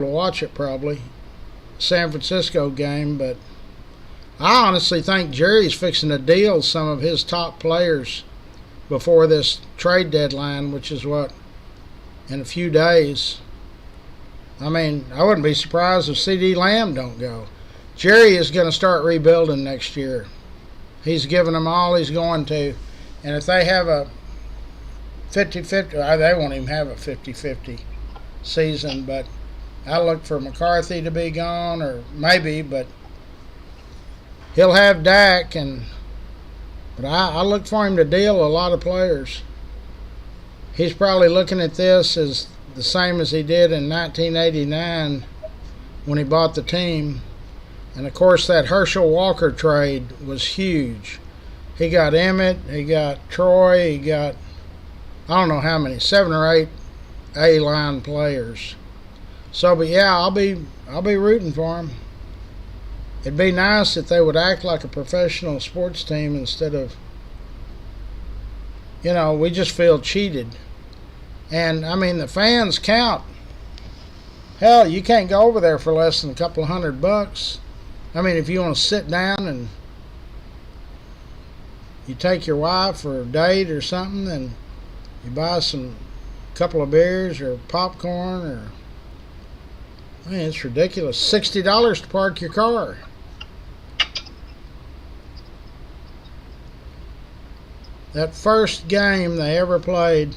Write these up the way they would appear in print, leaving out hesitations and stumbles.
to watch it probably, San Francisco game, but I honestly think Jerry's fixing to deal some of his top players before this trade deadline, which is what, in a few days. I mean, I wouldn't be surprised if C.D. Lamb don't go. Jerry is going to start rebuilding next year. He's given them all he's going to. And if they have a 50-50, they won't even have a 50-50 season, but I look for McCarthy to be gone, or maybe, but he'll have Dak, but I look for him to deal a lot of players. He's probably looking at this as the same as he did in 1989 when he bought the team. And of course, that Herschel Walker trade was huge. He got Emmett, he got Troy, he got, I don't know how many, 7 or 8 A-line players. So, but yeah, I'll be rooting for him. It'd be nice if they would act like a professional sports team instead of, we just feel cheated. And I mean, the fans count. Hell, you can't go over there for less than a couple of $100. I mean, if you want to sit down and you take your wife for a date or something, and you buy some couple of beers or popcorn, or I mean, it's ridiculous. $60 to park your car. That first game they ever played,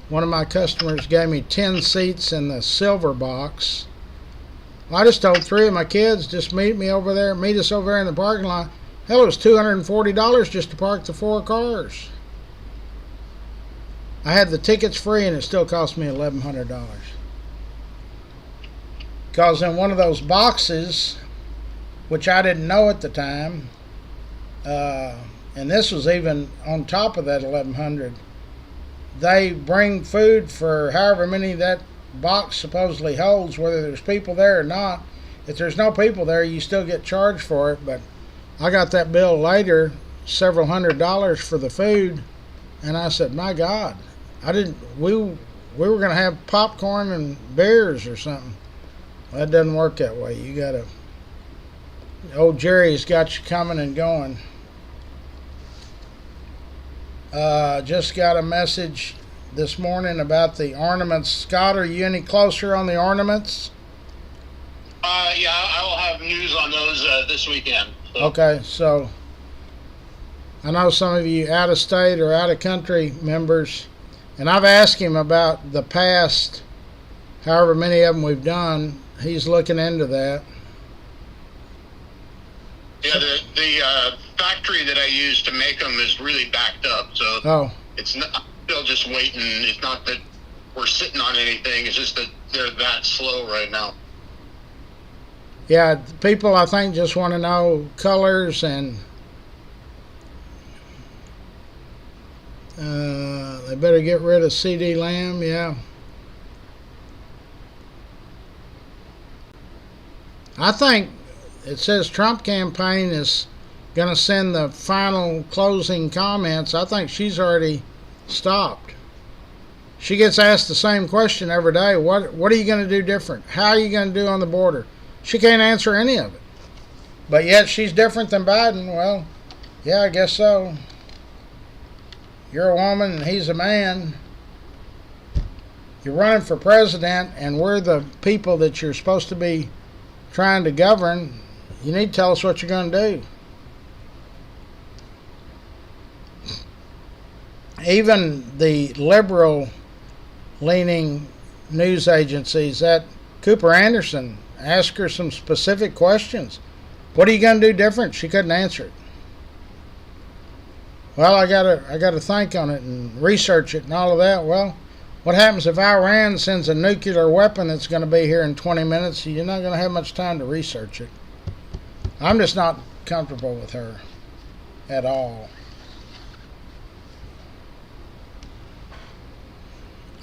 one of my customers gave me 10 seats in the silver box. I just told 3 of my kids, just meet us over there in the parking lot. Hell, it was $240 just to park the 4 cars. I had the tickets free and it still cost me $1,100. Because in one of those boxes, which I didn't know at the time, and this was even on top of that $1,100, they bring food for however many that box supposedly holds, whether there's people there or not. If there's no people there, you still get charged for it. But I got that bill later, several $100s for the food, and I said, my God, we were going to have popcorn and beers or something. Well, that doesn't work that way. You got to, old Jerry's got you coming and going. Just got a message this morning about the ornaments. Scott, are you any closer on the ornaments? Yeah, I will have news on those this weekend. So. Okay, so I know some of you out of state or out of country members, and I've asked him about the past, however many of them we've done. He's looking into that. Yeah, the factory that I use to make them is really backed up, so it's not, I'm still just waiting. It's not that we're sitting on anything. It's just that they're that slow right now. Yeah, people I think just want to know colors, and they better get rid of C.D. Lamb. Yeah. I think it says Trump campaign is going to send the final closing comments. I think she's already stopped. She gets asked the same question every day. What are you going to do different? How are you going to do on the border? She can't answer any of it. But yet she's different than Biden. Well, yeah, I guess so. You're a woman and he's a man. You're running for president and we're the people that you're supposed to be trying to govern. You need to tell us what you're going to do. Even the liberal-leaning news agencies, that Cooper Anderson, asked her some specific questions. What are you going to do different? She couldn't answer it. Well, I gotta think on it and research it and all of that. Well, what happens if Iran sends a nuclear weapon that's going to be here in 20 minutes? You're not going to have much time to research it. I'm just not comfortable with her at all.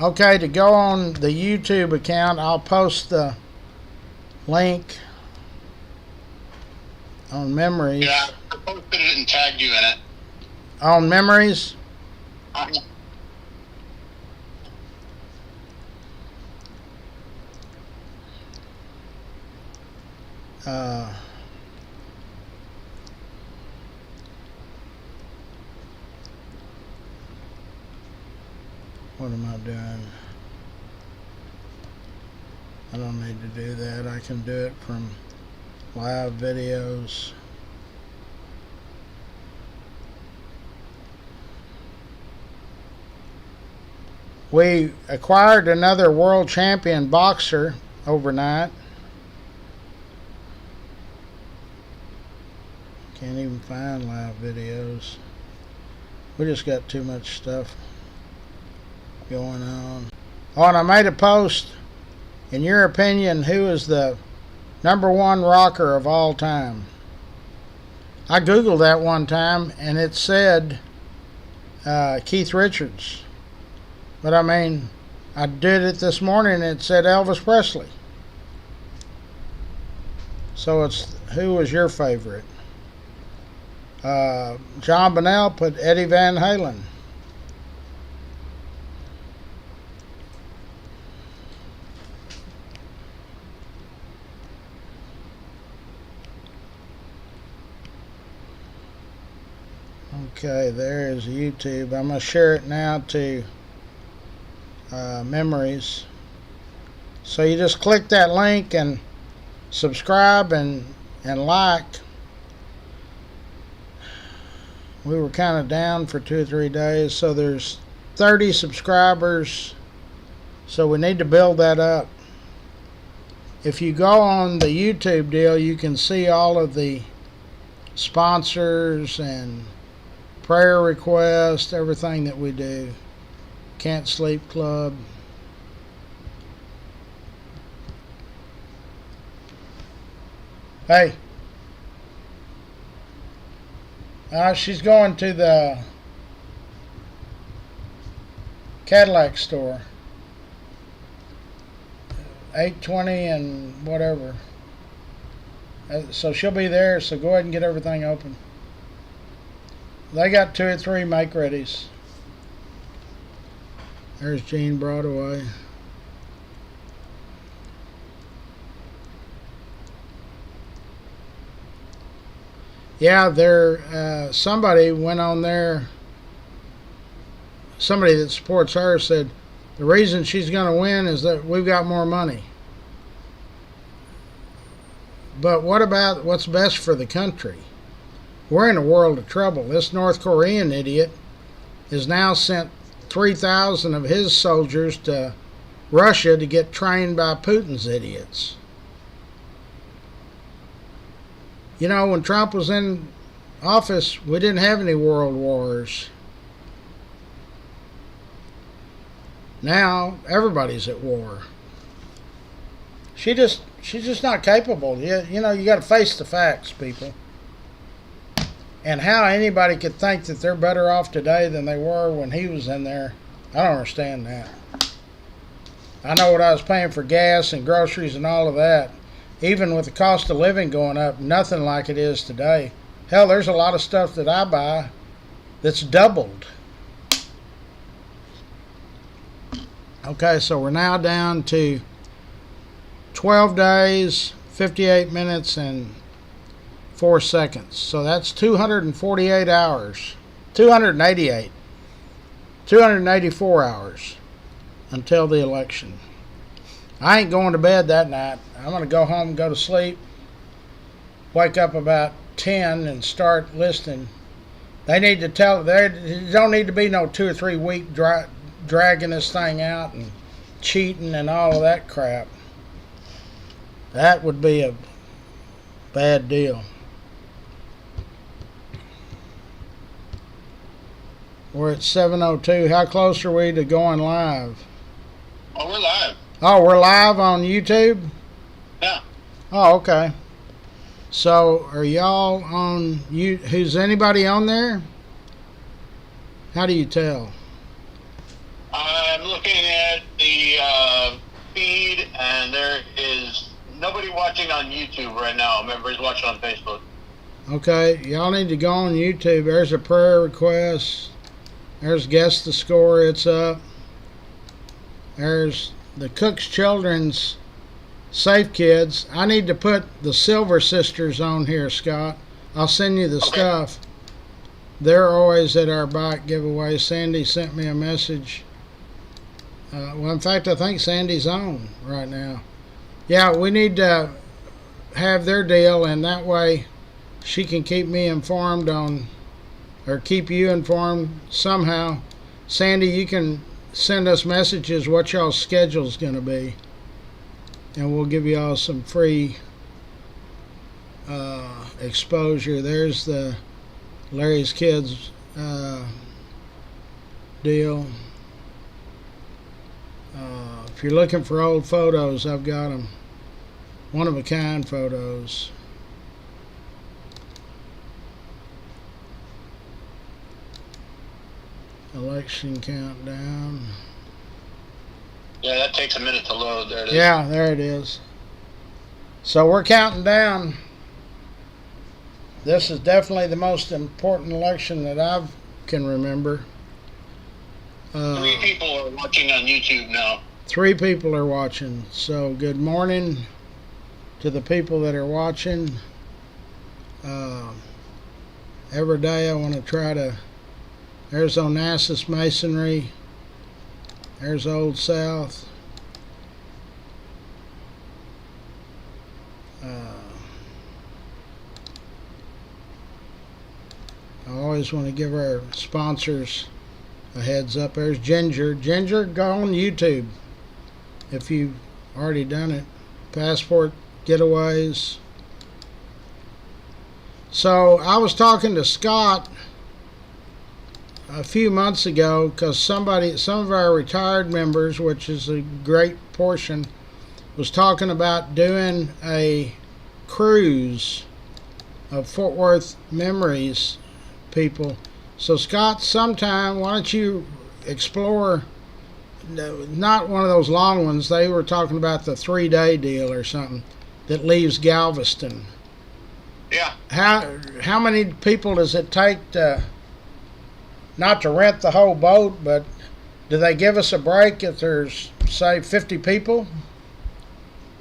Okay, to go on the YouTube account, I'll post the link on Memories. Yeah, I posted it and tagged you in it. On Memories? what am I doing? I don't need to do that. I can do it from live videos. We acquired another world champion boxer overnight. Can't even find live videos. We just got too much stuff going on. Oh, and I made a post. In your opinion, who is the #1 rocker of all time? I googled that one time and it said Keith Richards. But I mean, I did it this morning and it said Elvis Presley. So it's, who was your favorite? John Bonnell put Eddie Van Halen. Okay, there is YouTube. I'm going to share it now to Memories. So you just click that link and subscribe and like. We were kind of down for 2 or 3 days, so there's 30 subscribers, so we need to build that up. If you go on the YouTube deal, you can see all of the sponsors and prayer requests, everything that we do. Can't Sleep Club. Hey. She's going to the Cadillac store. 820 and whatever. So she'll be there, so go ahead and get everything open. They got 2 or 3 make-readies. There's Gene Broadway. Yeah, there. Somebody went on there. Somebody that supports her said the reason she's going to win is that we've got more money. But what about what's best for the country? We're in a world of trouble. This North Korean idiot has now sent 3,000 of his soldiers to Russia to get trained by Putin's idiots. You know, when Trump was in office, we didn't have any world wars. Now everybody's at war. She's just not capable. You know, you got to face the facts, people. And how anybody could think that they're better off today than they were when he was in there, I don't understand that. I know what I was paying for gas and groceries and all of that. Even with the cost of living going up, nothing like it is today. Hell, there's a lot of stuff that I buy that's doubled. Okay, so we're now down to 12 days, 58 minutes, and 4 seconds. So that's 248 hours. 288. 284 hours until the election. I ain't going to bed that night. I'm going to go home and go to sleep. Wake up about 10 and start listening. They need to tell, there don't need to be no 2 or 3 week dragging this thing out and cheating and all of that crap. That would be a bad deal. We're at 7:02. How close are we to going live? Oh, we're live. Oh, we're live on YouTube? Yeah. Oh, okay. So, are y'all on you? Who's anybody on there? How do you tell? I'm looking at the feed, and there is nobody watching on YouTube right now. Everybody's watching on Facebook. Okay, y'all need to go on YouTube. There's a prayer request. There's Guess the Score. It's up. There's the Cook's Children's Safe Kids. I need to put the Silver Sisters on here, Scott. I'll send you the stuff. They're always at our bike giveaway. Sandy sent me a message. Well, in fact, I think Sandy's on right now. Yeah, we need to have their deal, and that way she can keep me informed on, or keep you informed somehow. Sandy, you can send us messages what y'all's schedule's going to be, and we'll give you all some free exposure. There's the Larry's Kids deal. If you're looking for old photos, I've got them. One-of-a-kind photos. Election countdown. Yeah, that takes a minute to load. There it is. Yeah, there it is. So we're counting down. This is definitely the most important election that I can remember. 3 people are watching on YouTube now. 3 people are watching. So good morning to the people that are watching. Every day I want to try to. There's Onassis Masonry. There's Old South. I always want to give our sponsors a heads up. There's Ginger. Ginger, go on YouTube if you've already done it. Passport Getaways. So I was talking to Scott a few months ago because some of our retired members, which is a great portion, was talking about doing a cruise of Fort Worth memories, people. So Scott, sometime why don't you explore, not one of those long ones, they were talking about the 3-day deal or something that leaves Galveston. Yeah. How many people does it take to, not to rent the whole boat, but do they give us a break if there's, say, 50 people?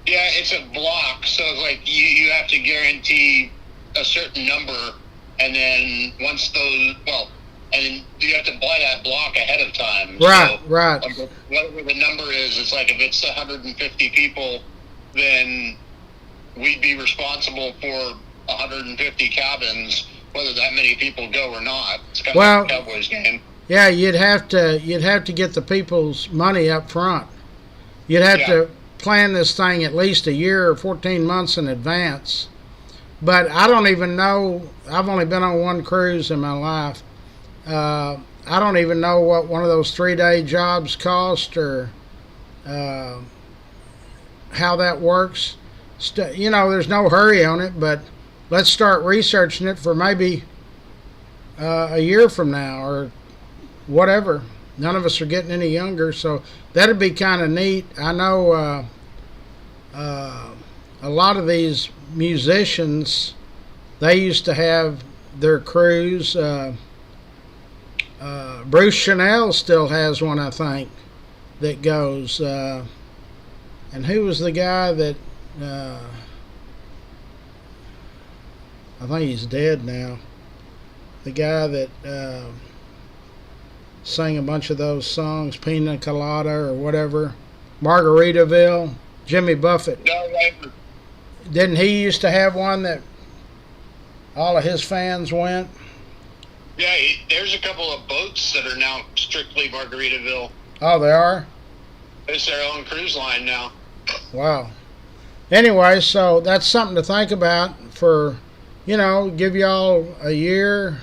Yeah, it's a block, so like you have to guarantee a certain number, and then once those, well, and then you have to buy that block ahead of time. Right, so, right. Whatever the number is, it's like if it's 150 people, then we'd be responsible for 150 cabins, whether that many people go or not. It's kind of like a Cowboys game. Yeah, you'd have to get the people's money up front. You'd have to plan this thing at least a year or 14 months in advance. But I don't even know. I've only been on one cruise in my life. I don't even know what one of those 3-day jobs cost or how that works. There's no hurry on it, but let's start researching it for maybe a year from now or whatever. None of us are getting any younger, so that'd be kind of neat. I know a lot of these musicians, they used to have their cruise. Bruce Chanel still has one, I think, that goes. And who was the guy that... I think he's dead now. The guy that sang a bunch of those songs, Pina Colada or whatever, Margaritaville, Jimmy Buffett. Didn't he used to have one that all of his fans went? Yeah, there's a couple of boats that are now strictly Margaritaville. Oh, they are? It's their own cruise line now. Wow. Anyway, so that's something to think about for, give y'all a year,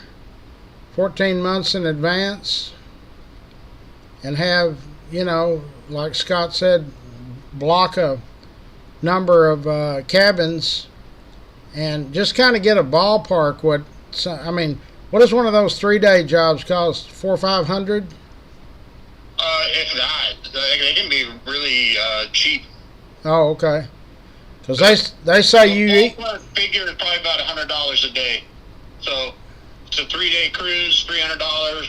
14 months in advance, and have, like Scott said, block a number of cabins and just kind of get a ballpark. What does one of those 3-day jobs cost? $400 or $500? If that, they can be really cheap. Oh, okay. Because they say you eat. Figure is probably about $100 a day. So it's a 3-day cruise, $300.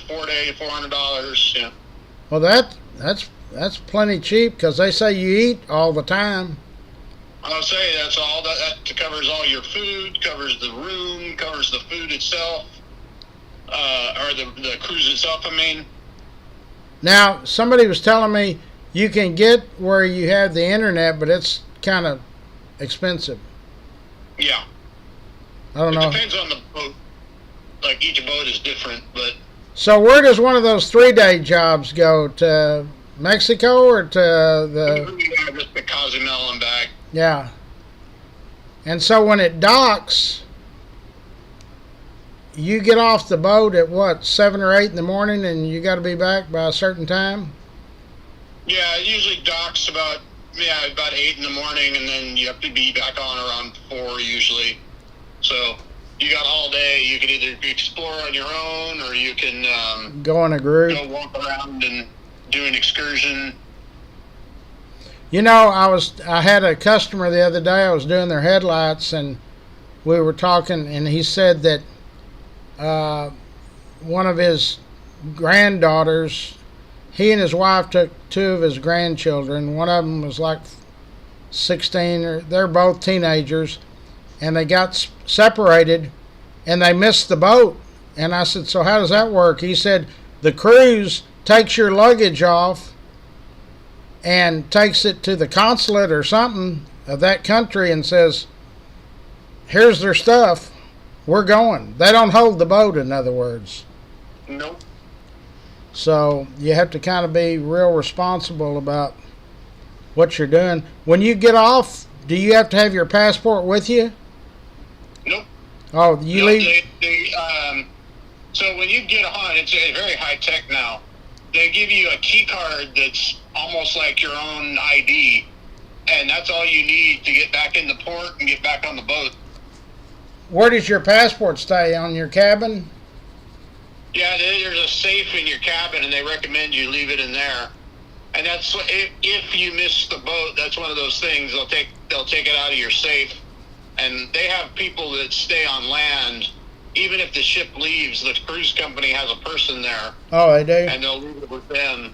4-day, $400. Yeah. Well, that's plenty cheap because they say you eat all the time. I'll say that's all. That covers all your food, covers the room, covers the food itself, or the cruise itself. I mean. Now, somebody was telling me you can get where you have the internet, but it's kind of expensive. Yeah. I don't know. It depends on the boat. Like, each boat is different, but... So where does one of those 3-day jobs go? To Mexico or to the... Yeah, just to Cozumel and back. Yeah. And so when it docks, you get off the boat at what, 7 or 8 in the morning, and you got to be back by a certain time? Yeah, it usually docks about 8 in the morning, and then you have to be back on around 4 usually. So you got all day. You can either explore on your own, or you can go on a group. Go walk around and do an excursion. You know, I had a customer the other day. I was doing their headlights, and we were talking, and he said that one of his granddaughters, he and his wife took 2 of his grandchildren. One of them was like 16, or they're both teenagers, and they got separated, and they missed the boat. And I said, so how does that work? He said, the cruise takes your luggage off and takes it to the consulate or something of that country and says, here's their stuff, we're going. They don't hold the boat, in other words. Nope. So you have to kind of be real responsible about what you're doing. When you get off, do you have to have your passport with you? Nope. Oh, you leave? So when you get on, it's very high tech now. They give you a key card that's almost like your own ID, and that's all you need to get back in the port and get back on the boat. Where does your passport stay? On your cabin? Yeah, there's a safe in your cabin, and they recommend you leave it in there. And that's if you miss the boat, that's one of those things. They'll take it out of your safe, and they have people that stay on land. Even if the ship leaves, the cruise company has a person there. Oh, they do? And they'll leave it with them.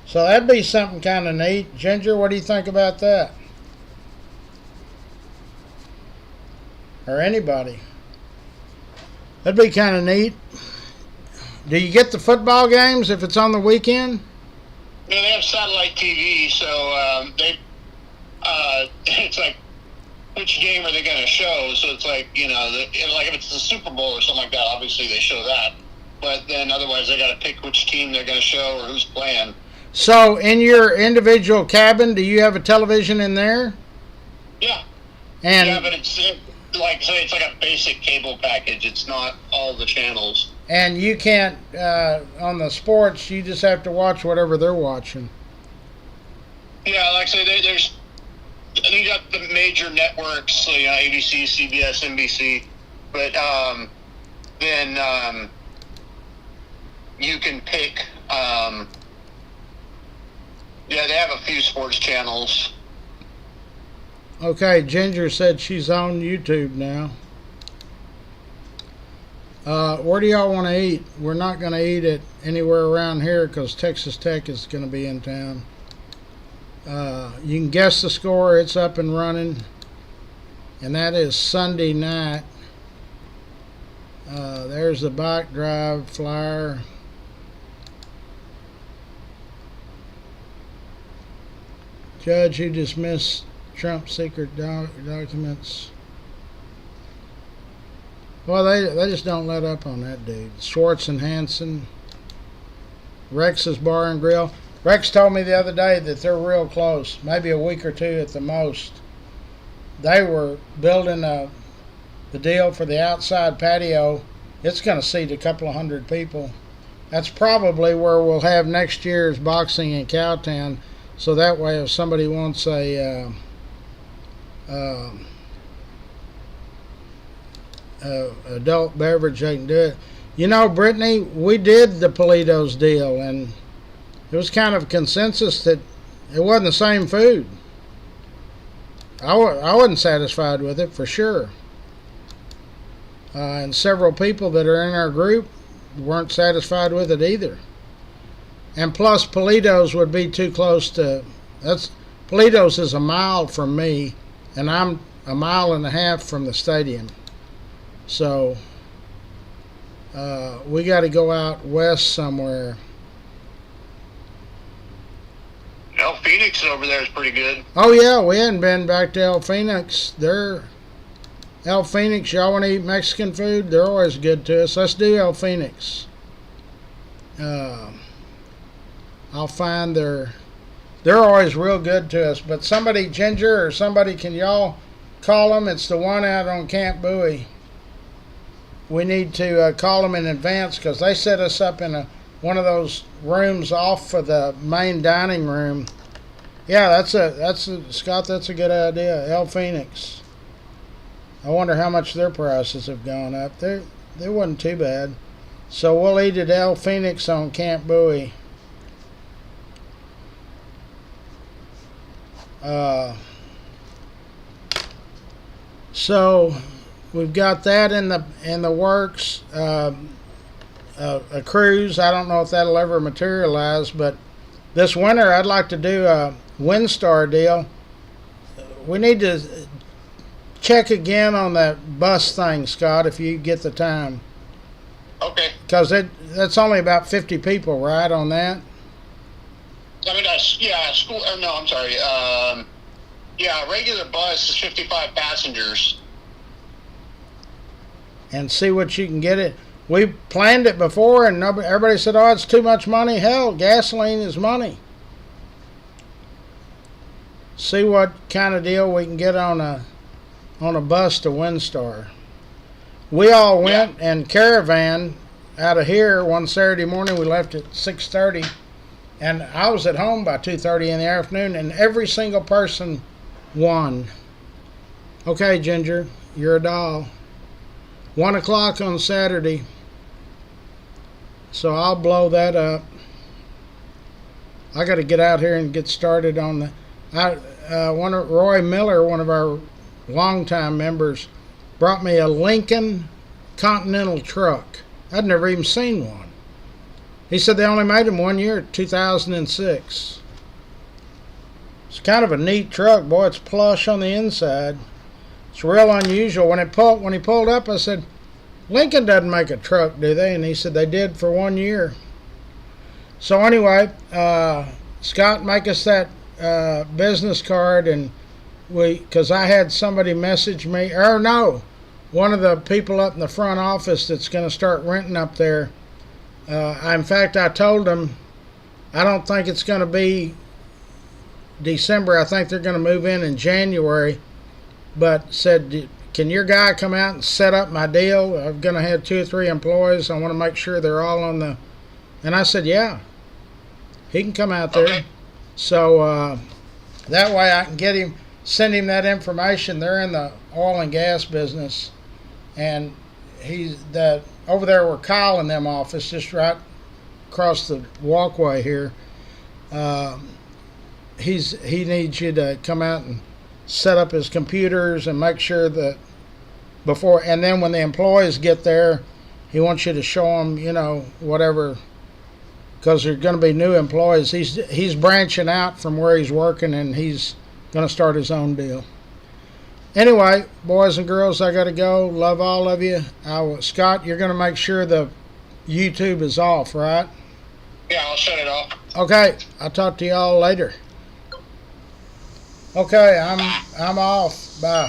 So that'd be something kind of neat. Ginger, what do you think about that? Or anybody? That'd be kind of neat. Do you get the football games if it's on the weekend? No, they have satellite TV, so it's like, which game are they going to show? So it's like, like if it's the Super Bowl or something like that, obviously they show that. But then otherwise they got to pick which team they're going to show or who's playing. So in your individual cabin, do you have a television in there? Yeah. And yeah, but it's like a basic cable package. It's not all the channels. And you can't, on the sports, you just have to watch whatever they're watching. Yeah, like I say, there's... You got the major networks, so, ABC, CBS, NBC, but then you can pick. They have a few sports channels. Okay, Ginger said she's on YouTube now. Where do y'all want to eat? We're not going to eat it anywhere around here because Texas Tech is going to be in town. You can guess the score. It's up and running, and that is Sunday night. There's the bike drive flyer. Judge who dismissed Trump's secret documents. Well, they just don't let up on that dude. Schwartz and Hansen. Rex's Bar and Grill. Rex told me the other day that they're real close, maybe a week or 2 at the most. They were building the deal for the outside patio. It's going to seat a couple of hundred people. That's probably where we'll have next year's boxing in Cowtown, so that way if somebody wants a adult beverage, they can do it. You know, Brittany, we did the Politos deal, and it was kind of a consensus that it wasn't the same food. I wasn't satisfied with it, for sure. And several people that are in our group weren't satisfied with it either. And plus, Politos would be too close to... Palitos is a mile from me, and I'm a mile and a half from the stadium. So we got to go out west somewhere. El Phoenix over there is pretty good. Oh yeah, we hadn't been back to El Phoenix. El Phoenix, y'all want to eat Mexican food? They're always good to us. Let's do El Phoenix. I'll find they're always real good to us. But somebody, Ginger, or somebody, can y'all call them? It's the one out on Camp Bowie. We need to call them in advance because they set us up in one of those rooms off of the main dining room. Yeah, Scott, that's a good idea. El Phoenix. I wonder how much their prices have gone up. They wasn't too bad. So we'll eat at El Phoenix on Camp Bowie. So we've got that in the works. A cruise. I don't know if that'll ever materialize, but this winter I'd like to do a WinStar deal. We need to check again on that bus thing, Scott, if you get the time. Okay. Because that's only about 50 people, right, on that? I mean, yeah, school. No, I'm sorry. Yeah, regular bus is 55 passengers. And see what you can get it. We planned it before, and everybody said, "Oh, it's too much money." Hell, gasoline is money. See what kind of deal we can get on a bus to WinStar. We all went and caravan out of here one Saturday morning. We left at 6:30, and I was at home by 2:30 in the afternoon, and every single person won. Okay, Ginger, you're a doll. 1 o'clock on Saturday. So I'll blow that up. I got to get out here and get started on the. Roy Miller, one of our longtime members, brought me a Lincoln Continental truck. I'd never even seen one. He said they only made them 1 year, 2006. It's kind of a neat truck, boy. It's plush on the inside. It's real unusual. When he pulled up, I said, "Lincoln doesn't make a truck, do they?" And he said they did for 1 year. So anyway, Scott, make us that business card, and because I had somebody message me, or no, one of the people up in the front office that's going to start renting up there. In fact, I told them I don't think it's going to be December. I think they're going to move in January. But said, "Can your guy come out and set up my deal? I'm going to have 2 or 3 employees. I want to make sure they're all on the." And I said, "Yeah, he can come out there." Okay. So that way I can send him that information. They're in the oil and gas business, and he's over there where Kyle and them office, just right across the walkway here. He needs you to come out and set up his computers and make sure that before, and then when the employees get there, he wants you to show them, whatever, because there's going to be new employees. He's branching out from where he's working, and he's going to start his own deal. Anyway, boys and girls, I got to go. Love all of you. Scott, you're going to make sure the YouTube is off, right? Yeah, I'll shut it off. Okay, I'll talk to y'all later. Okay, I'm off. Bye.